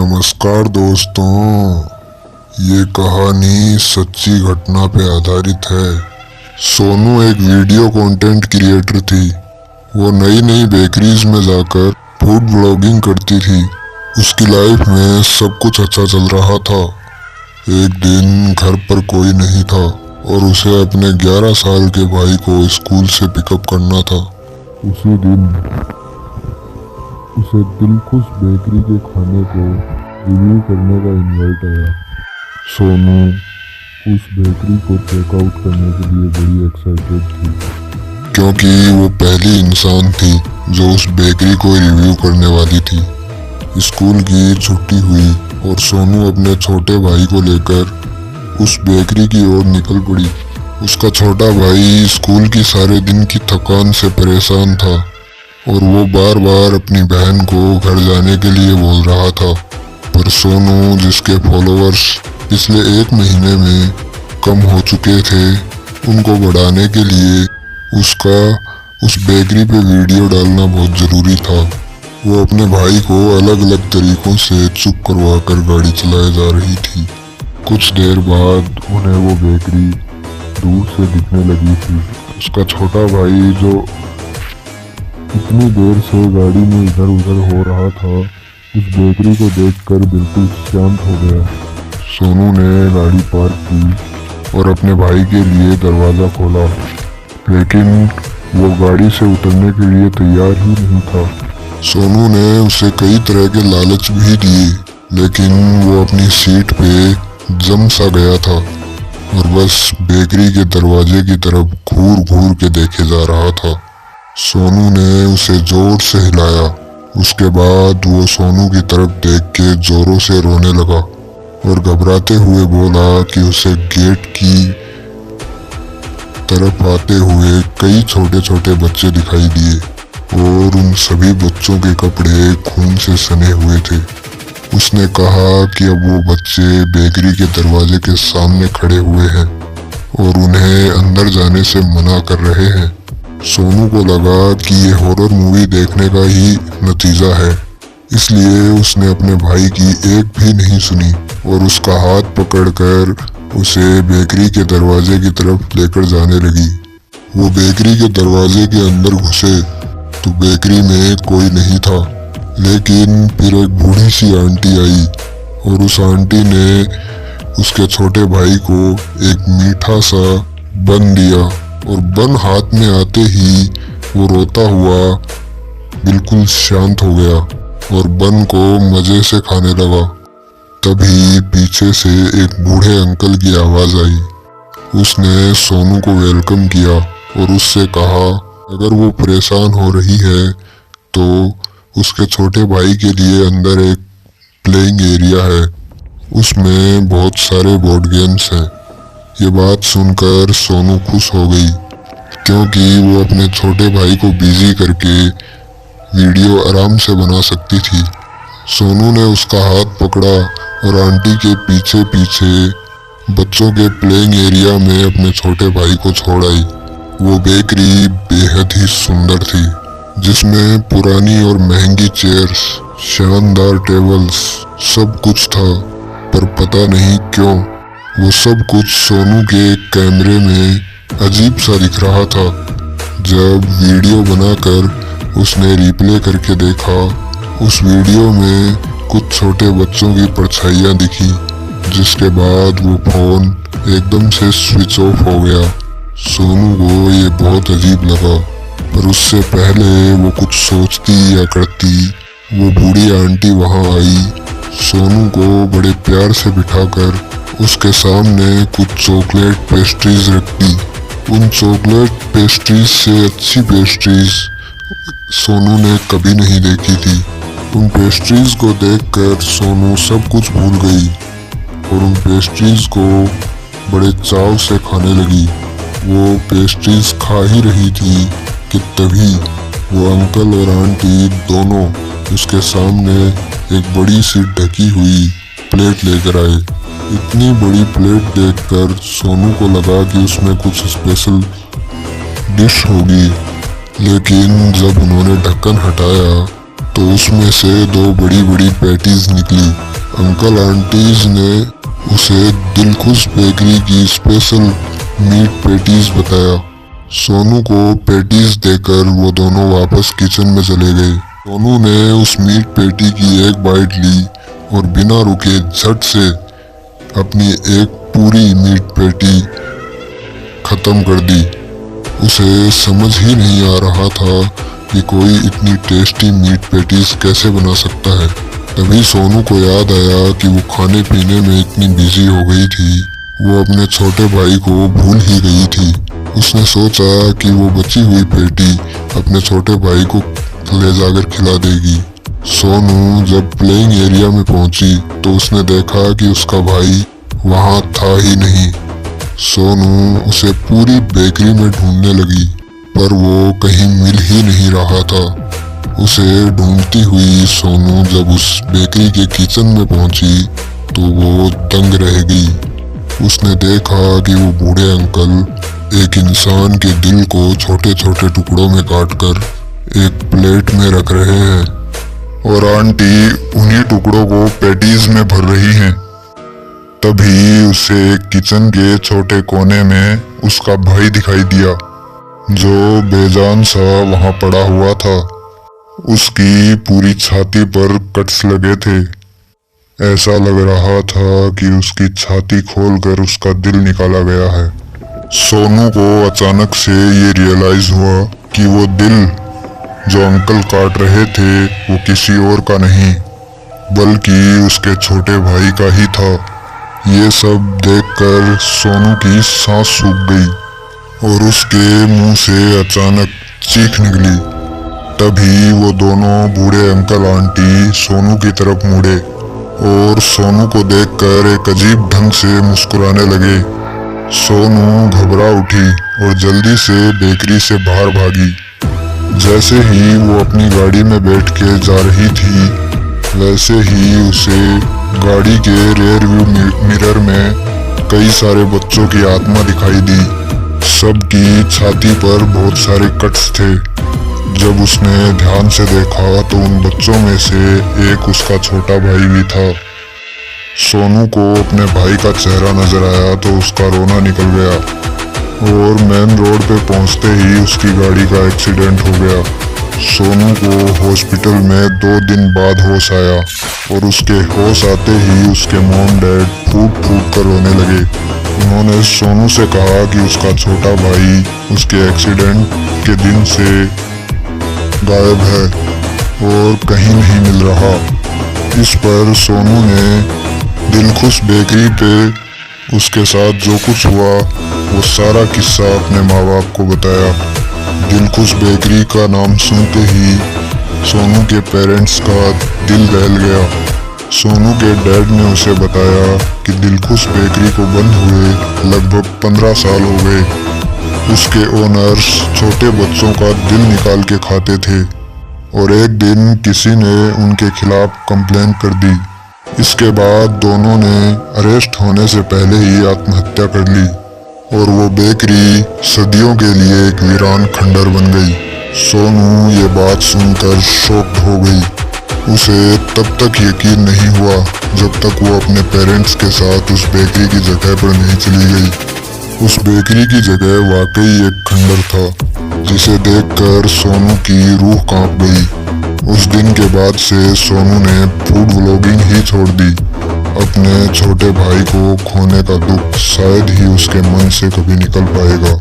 नमस्कार दोस्तों, ये कहानी सच्ची घटना पे आधारित है। सोनू एक वीडियो कंटेंट क्रिएटर थी। वो नई नई बेकरीज में जाकर फूड ब्लॉगिंग करती थी। उसकी लाइफ में सब कुछ अच्छा चल रहा था। एक दिन घर पर कोई नहीं था और उसे अपने 11 साल के भाई को स्कूल से पिकअप करना था। उसी दिन उसे दिलखुश बेकरी के खाने को रिव्यू करने का इनवाइट आया। सोनू उस बेकरी को चेकआउट करने के लिए बड़ी एक्साइटेड थी, क्योंकि वो पहली इंसान थी जो उस बेकरी को रिव्यू करने वाली थी। स्कूल की छुट्टी हुई और सोनू अपने छोटे भाई को लेकर उस बेकरी की ओर निकल पड़ी। उसका छोटा भाई स्कूल की सारे दिन की थकान से परेशान था और वो बार बार अपनी बहन को घर जाने के लिए बोल रहा था। पर सोनू, जिसके फॉलोअर्स पिछले 1 महीने में कम हो चुके थे, उनको बढ़ाने के लिए उसका उस बेकरी पे वीडियो डालना बहुत ज़रूरी था। वो अपने भाई को अलग अलग तरीक़ों से चुप करवा कर गाड़ी चलाए जा रही थी। कुछ देर बाद उन्हें वो बेकरी दूर से दिखने लगी थी। उसका छोटा भाई, जो इतनी देर से गाड़ी में इधर उधर हो रहा था, उस बेकरी को देखकर बिल्कुल शांत हो गया। सोनू ने गाड़ी पार्क की और अपने भाई के लिए दरवाज़ा खोला, लेकिन वो गाड़ी से उतरने के लिए तैयार ही नहीं था। सोनू ने उसे कई तरह के लालच भी दिए, लेकिन वो अपनी सीट पे जम सा गया था और बस बेकरी के दरवाजे की तरफ घूर घूर के देखे जा रहा था। सोनू ने उसे जोर से हिलाया। उसके बाद वो सोनू की तरफ देख के जोरों से रोने लगा और घबराते हुए बोला कि उसे गेट की तरफ आते हुए कई छोटे छोटे बच्चे दिखाई दिए और उन सभी बच्चों के कपड़े खून से सने हुए थे। उसने कहा कि अब वो बच्चे बेकरी के दरवाजे के सामने खड़े हुए हैं और उन्हें अंदर जाने से मना कर रहे हैं। सोनू को लगा कि ये हॉरर मूवी देखने का ही नतीजा है, इसलिए उसने अपने भाई की एक भी नहीं सुनी और उसका हाथ पकड़कर उसे बेकरी के दरवाजे की तरफ लेकर जाने लगी। वो बेकरी के दरवाजे के अंदर घुसे तो बेकरी में कोई नहीं था, लेकिन फिर एक बूढ़ी सी आंटी आई और उस आंटी ने उसके छोटे भाई को एक मीठा सा बन दिया और बन हाथ में आते ही वो रोता हुआ बिल्कुल शांत हो गया और बन को मजे से खाने लगा। तभी पीछे से एक बूढ़े अंकल की आवाज़ आई। उसने सोनू को वेलकम किया और उससे कहा अगर वो परेशान हो रही है तो उसके छोटे भाई के लिए अंदर एक प्लेइंग एरिया है, उसमें बहुत सारे बोर्ड गेम्स हैं। ये बात सुनकर सोनू खुश हो गई, क्योंकि वो अपने छोटे भाई को बिजी करके वीडियो आराम से बना सकती थी। सोनू ने उसका हाथ पकड़ा और आंटी के पीछे पीछे बच्चों के प्लेइंग एरिया में अपने छोटे भाई को छोड़ आई। वो बेकरी बेहद ही सुंदर थी, जिसमें पुरानी और महंगी चेयर्स, शानदार टेबल्स, सब कुछ था। पर पता नहीं क्यों वो सब कुछ सोनू के कैमरे में अजीब सा दिख रहा था। जब वीडियो बनाकर उसने रिप्ले करके देखा, उस वीडियो में कुछ छोटे बच्चों की परछाइयाँ दिखी, जिसके बाद वो फोन एकदम से स्विच ऑफ हो गया। सोनू को ये बहुत अजीब लगा, पर उससे पहले वो कुछ सोचती या करती, वो बूढ़ी आंटी वहाँ आई। सोनू को बड़े प्यार से बिठाकर उसके सामने कुछ चॉकलेट पेस्ट्रीज रखी। उन चॉकलेट पेस्ट्रीज से अच्छी पेस्ट्रीज सोनू ने कभी नहीं देखी थी। उन पेस्ट्रीज को देखकर सोनू सब कुछ भूल गई और उन पेस्ट्रीज को बड़े चाव से खाने लगी। वो पेस्ट्रीज खा ही रही थी कि तभी वो अंकल और आंटी दोनों उसके सामने एक बड़ी सी ढकी हुई प्लेट लेकर आए। इतनी बड़ी प्लेट देखकर सोनू को लगा कि उसमें कुछ स्पेशल डिश होगी, लेकिन जब उन्होंने ढक्कन हटाया तो उसमें से 2 बड़ी बड़ी पैटीज निकली अंकल आंटीज ने उसे दिलखुश बेकरी की स्पेशल मीट पैटीज बताया। सोनू को पैटीज देकर वो दोनों वापस किचन में चले गए। सोनू ने उस मीट पैटी की एक बाइट ली और बिना रुके झट से अपनी एक पूरी मीट पैटी खत्म कर दी। उसे समझ ही नहीं आ रहा था कि कोई इतनी टेस्टी मीट पैटीज कैसे बना सकता है। तभी सोनू को याद आया कि वो खाने पीने में इतनी बिजी हो गई थी, वो अपने छोटे भाई को भूल ही गई थी। उसने सोचा कि वो बची हुई पैटी अपने छोटे भाई को ले जाकर खिला देगी। सोनू जब प्लेइंग एरिया में पहुंची तो उसने देखा कि उसका भाई वहां था ही नहीं। सोनू उसे पूरी बेकरी में ढूंढने लगी पर वो कहीं मिल ही नहीं रहा था। उसे ढूंढती हुई सोनू जब उस बेकरी के किचन में पहुंची तो वो दंग रह गई। उसने देखा कि वो बूढ़े अंकल एक इंसान के दिल को छोटे छोटे टुकड़ों में काटकर एक प्लेट में रख रहे हैं और आंटी उन्हीं टुकड़ों को पैटीज में भर रही हैं। तभी उसे किचन के छोटे कोने में उसका भाई दिखाई दिया जो बेजान सा वहां पड़ा हुआ था। उसकी पूरी छाती पर कट्स लगे थे। ऐसा लग रहा था कि उसकी छाती खोलकर उसका दिल निकाला गया है। सोनू को अचानक से ये रियलाइज हुआ कि वो दिल जो अंकल काट रहे थे वो किसी और का नहीं बल्कि उसके छोटे भाई का ही था। ये सब देखकर सोनू की सांस सूख गई और उसके मुंह से अचानक चीख निकली। तभी वो दोनों बूढ़े अंकल आंटी सोनू की तरफ मुड़े और सोनू को देखकर एक अजीब ढंग से मुस्कुराने लगे। सोनू घबरा उठी और जल्दी से बेकरी से बाहर भागी। जैसे ही वो अपनी गाड़ी में बैठ के जा रही थी वैसे ही उसे गाड़ी के रियर व्यू मिरर में कई सारे बच्चों की आत्मा दिखाई दी। सबकी छाती पर बहुत सारे कट्स थे। जब उसने ध्यान से देखा तो उन बच्चों में से एक उसका छोटा भाई भी था। सोनू को अपने भाई का चेहरा नजर आया तो उसका रोना निकल गया और मेन रोड पे पहुंचते ही उसकी गाड़ी का एक्सीडेंट हो गया। सोनू को हॉस्पिटल में 2 दिन बाद होश आया और उसके होश आते ही उसके मॉम डैड फूट फूट कर रोने लगे। उन्होंने सोनू से कहा कि उसका छोटा भाई उसके एक्सीडेंट के दिन से गायब है और कहीं नहीं मिल रहा। इस पर सोनू ने दिलखुश बेकरी पे उसके साथ जो कुछ हुआ वो सारा किस्सा अपने माँ बाप को बताया। दिलखुश बेकरी का नाम सुनते ही सोनू के पेरेंट्स का दिल दहल गया। सोनू के डैड ने उसे बताया कि दिलखुश बेकरी को बंद हुए लगभग 15 साल हो गए। उसके ओनर्स छोटे बच्चों का दिल निकाल के खाते थे और एक दिन किसी ने उनके खिलाफ कंप्लेन कर दी। इसके बाद दोनों ने अरेस्ट होने से पहले ही आत्महत्या कर ली और वो बेकरी सदियों के लिए एक वीरान खंडर बन गई। सोनू ये बात सुनकर शॉक्ड हो गई। उसे तब तक यकीन नहीं हुआ जब तक वो अपने पेरेंट्स के साथ उस बेकरी की जगह पर नहीं चली गई। उस बेकरी की जगह वाकई एक खंडर था जिसे देखकर सोनू की रूह कांप गई। उस दिन के बाद से सोनू ने फूड व्लॉगिंग ही छोड़ दी। अपने छोटे भाई को खोने का दुख शायद ही उसके मन से कभी निकल पाएगा।